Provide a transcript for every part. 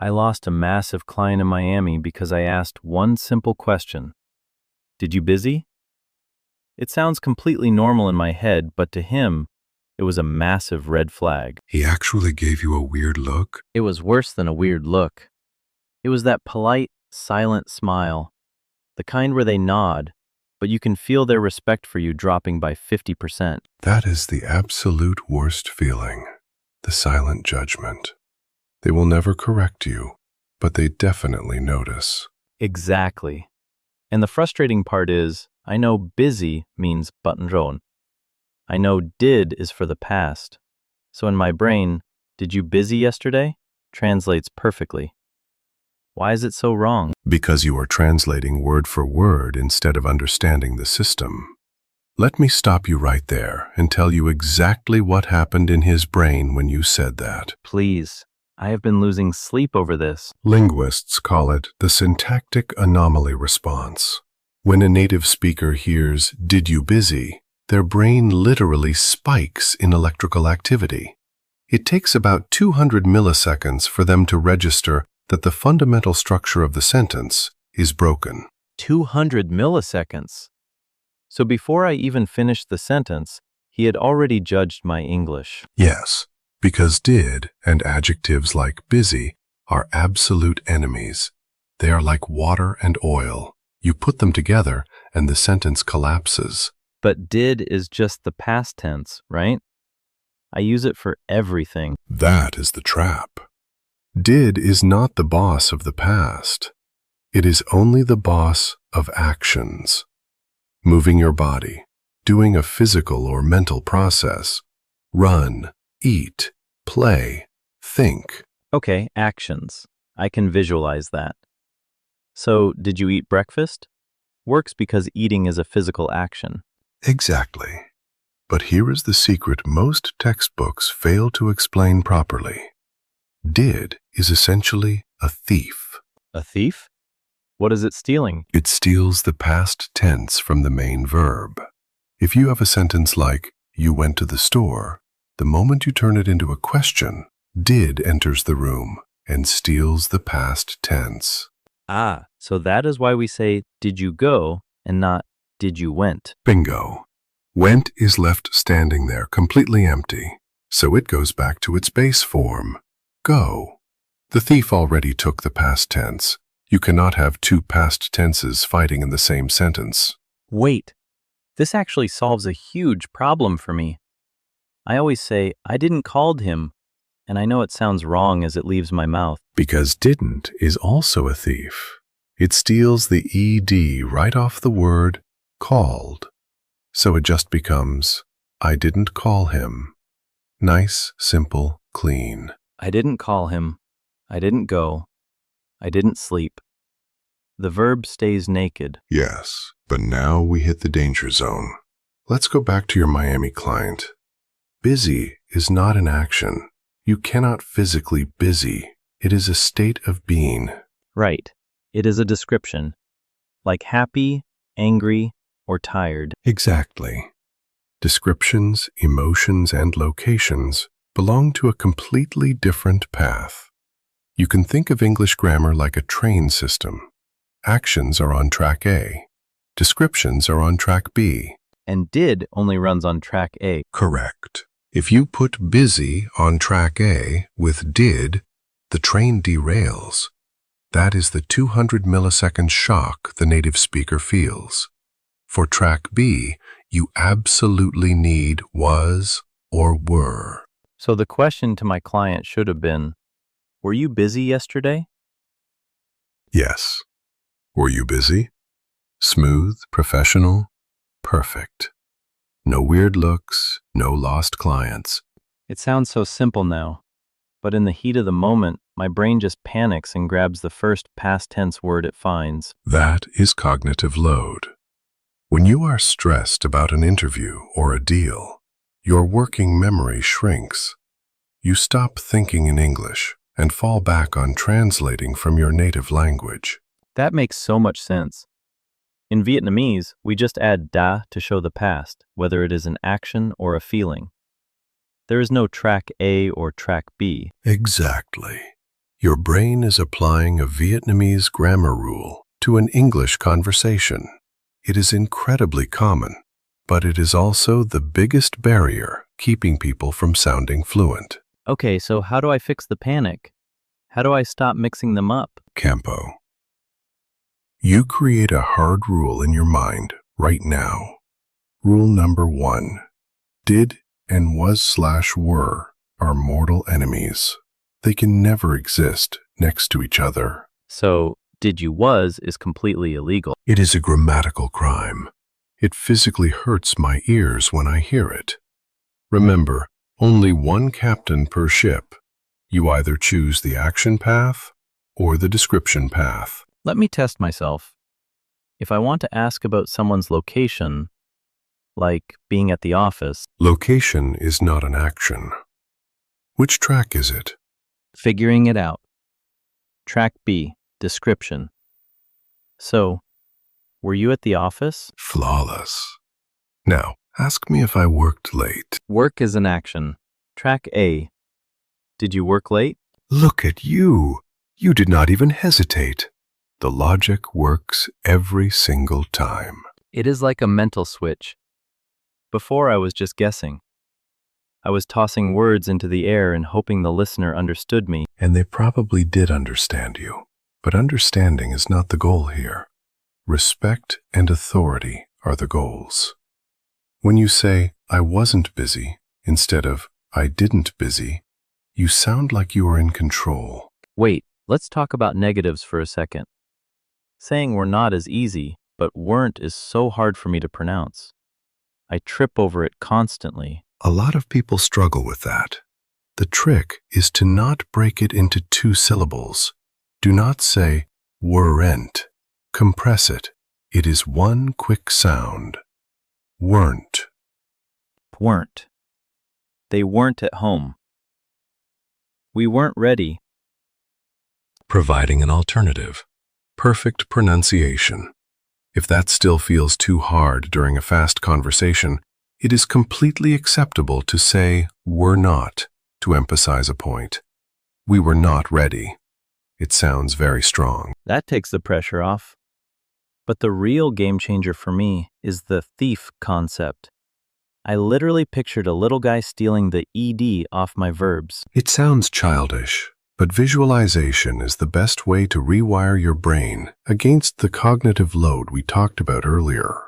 I lost a massive client in Miami because I asked one simple question. Did you busy? It sounds completely normal in my head, but to him, it was a massive red flag. He actually gave you a weird look? It was worse than a weird look. It was that polite, silent smile, the kind where they nod, but you can feel their respect for you dropping by 50%. That is the absolute worst feeling, the silent judgment. They will never correct you, but they definitely notice. Exactly. And the frustrating part is, I know busy means buttonron. I know did is for the past. So in my brain, did you busy yesterday translates perfectly. Why is it so wrong? Because you are translating word for word instead of understanding the system. Let me stop you right there and tell you exactly what happened in his brain when you said that. Please, I have been losing sleep over this. Linguists call it the syntactic anomaly response. When a native speaker hears, "Did you busy?" their brain literally spikes in electrical activity. It takes about 200 milliseconds for them to register that the fundamental structure of the sentence is broken. 200 milliseconds. So before I even finished the sentence, he had already judged my English. Yes, because did and adjectives like busy are absolute enemies. They are like water and oil. You put them together and the sentence collapses. But did is just the past tense, right? I use it for everything. That is the trap. Did is not the boss of the past. It is only the boss of actions. Moving your body, doing a physical or mental process, run, eat, play, think. Okay, actions. I can visualize that. So, did you eat breakfast? Works because eating is a physical action. Exactly. But here is the secret most textbooks fail to explain properly. Did is essentially a thief. A thief? What is it stealing? It steals the past tense from the main verb. If you have a sentence like, "You went to the store," the moment you turn it into a question, did enters the room and steals the past tense. Ah, so that is why we say, did you go, and not, did you went. Bingo. Went is left standing there completely empty, so it goes back to its base form, go. The thief already took the past tense. You cannot have two past tenses fighting in the same sentence. Wait, this actually solves a huge problem for me. I always say, I didn't called him, and I know it sounds wrong as it leaves my mouth. Because didn't is also a thief. It steals the ed right off the word called. So it just becomes, I didn't call him. Nice, simple, clean. I didn't call him. I didn't go. I didn't sleep. The verb stays naked. Yes, but now we hit the danger zone. Let's go back to your Miami client. Busy is not an action. You cannot physically busy. It is a state of being. Right. It is a description. Like happy, angry, or tired. Exactly. Descriptions, emotions, and locations belong to a completely different path. You can think of English grammar like a train system. Actions are on track A. Descriptions are on track B. And did only runs on track A. Correct. If you put busy on track A with did, the train derails. That is the 200 millisecond shock the native speaker feels. For track B, you absolutely need was or were. So the question to my client should have been, were you busy yesterday? Yes. Were you busy? Smooth, professional, perfect. No weird looks, no lost clients. It sounds so simple now, but in the heat of the moment, my brain just panics and grabs the first past tense word it finds. That is cognitive load. When you are stressed about an interview or a deal, your working memory shrinks. You stop thinking in English and fall back on translating from your native language. That makes so much sense. In Vietnamese, we just add da to show the past, whether it is an action or a feeling. There is no track A or track B. Exactly. Your brain is applying a Vietnamese grammar rule to an English conversation. It is incredibly common, but it is also the biggest barrier keeping people from sounding fluent. Okay, so how do I fix the panic? How do I stop mixing them up? Campo. You create a hard rule in your mind right now. Rule number 1. Did and was/were are mortal enemies. They can never exist next to each other. So, did you was is completely illegal. It is a grammatical crime. It physically hurts my ears when I hear it. Remember, only one captain per ship. You either choose the action path or the description path. Let me test myself. If I want to ask about someone's location, like being at the office, Location is not an action. Which track is it? figuring it out. Track B, description. So, were you at the office? Flawless. Now, ask me if I worked late. Work is an action. Track A, did you work late? Look at you. You did not even hesitate. The logic works every single time. It is like a mental switch. Before I was just guessing. I was tossing words into the air and hoping the listener understood me. And they probably did understand you. But understanding is not the goal here. Respect and authority are the goals. When you say, I wasn't busy, instead of, I didn't busy, you sound like you are in control. Wait, let's talk about negatives for a second. Saying were not is easy, but weren't is so hard for me to pronounce. I trip over it constantly. A lot of people struggle with that. The trick is to not break it into 2 syllables. Do not say, weren't. Compress it. It is one quick sound. Weren't. Weren't. They weren't at home. We weren't ready. Providing an alternative. Perfect pronunciation. If that still feels too hard during a fast conversation, it is completely acceptable to say were not to emphasize a point. We were not ready. It sounds very strong. That takes the pressure off. But the real game changer for me is the thief concept. I literally pictured a little guy stealing the ed off my verbs. It sounds childish, but visualization is the best way to rewire your brain against the cognitive load we talked about earlier.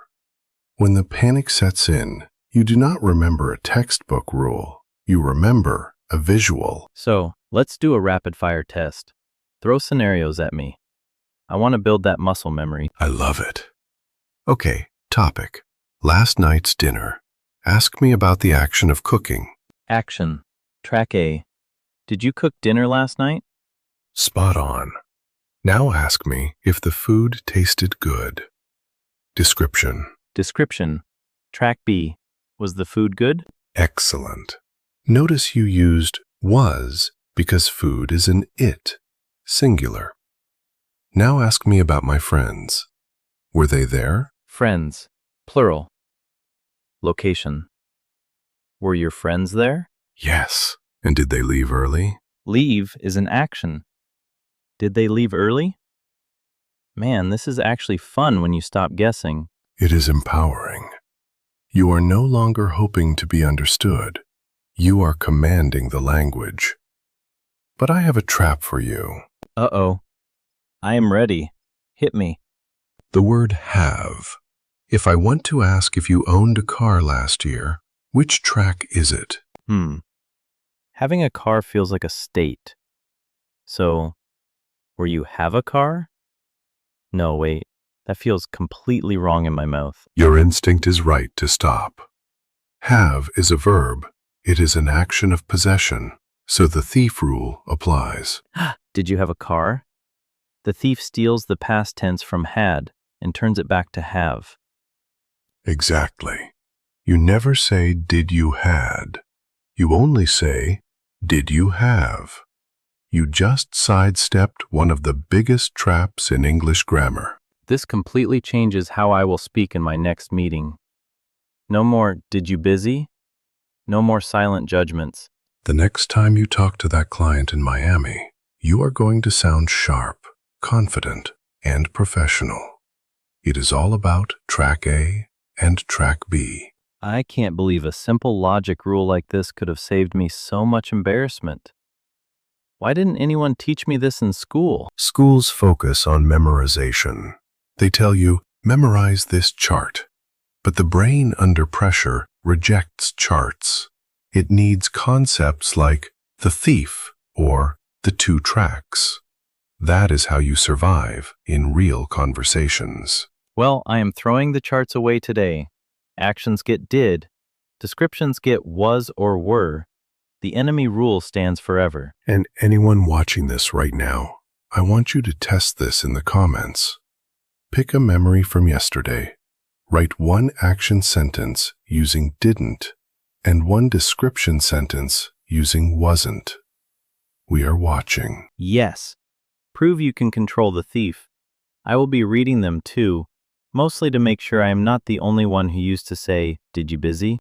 When the panic sets in, you do not remember a textbook rule. You remember a visual. So, let's do a rapid-fire test. Throw scenarios at me. I want to build that muscle memory. I love it. Okay, topic. Last night's dinner. Ask me about the action of cooking. Action. Track A. Did you cook dinner last night? Spot on. Now ask me if the food tasted good. Description. Description. Track B. Was the food good? Excellent. Notice you used was because food is an it, singular. Now ask me about my friends. Were they there? Friends. Plural. Location. Were your friends there? Yes. And did they leave early? Leave is an action. Did they leave early? Man, this is actually fun when you stop guessing. It is empowering. You are no longer hoping to be understood. You are commanding the language. But I have a trap for you. Uh-oh. I am ready. Hit me. The word have. If I want to ask if you owned a car last year, which track is it? Having a car feels like a state. So, were you have a car? No, wait. That feels completely wrong in my mouth. Your instinct is right to stop. Have is a verb. It is an action of possession, so the thief rule applies. Did you have a car? The thief steals the past tense from had and turns it back to have. Exactly. You never say, did you had. You only say, did you have. You just sidestepped one of the biggest traps in English grammar. This completely changes how I will speak in my next meeting. No more, did you busy? No more silent judgments. The next time you talk to that client in Miami, You are going to sound sharp, confident, and professional. It is all about track A and track B. I can't believe a simple logic rule like this could have saved me so much embarrassment. Why didn't anyone teach me this in school? Schools focus on memorization. They tell you, memorize this chart. But the brain under pressure rejects charts. It needs concepts like the thief or the two tracks. That is how you survive in real conversations. Well, I am throwing the charts away today. Actions get did. Descriptions get was or were. The enemy rule stands forever. And anyone watching this right now, I want you to test this in the comments. Pick a memory from yesterday. Write one action sentence using didn't and one description sentence using wasn't. We are watching. Yes. Prove you can control the thief. I will be reading them too, mostly to make sure I am not the only one who used to say, "Did you busy?"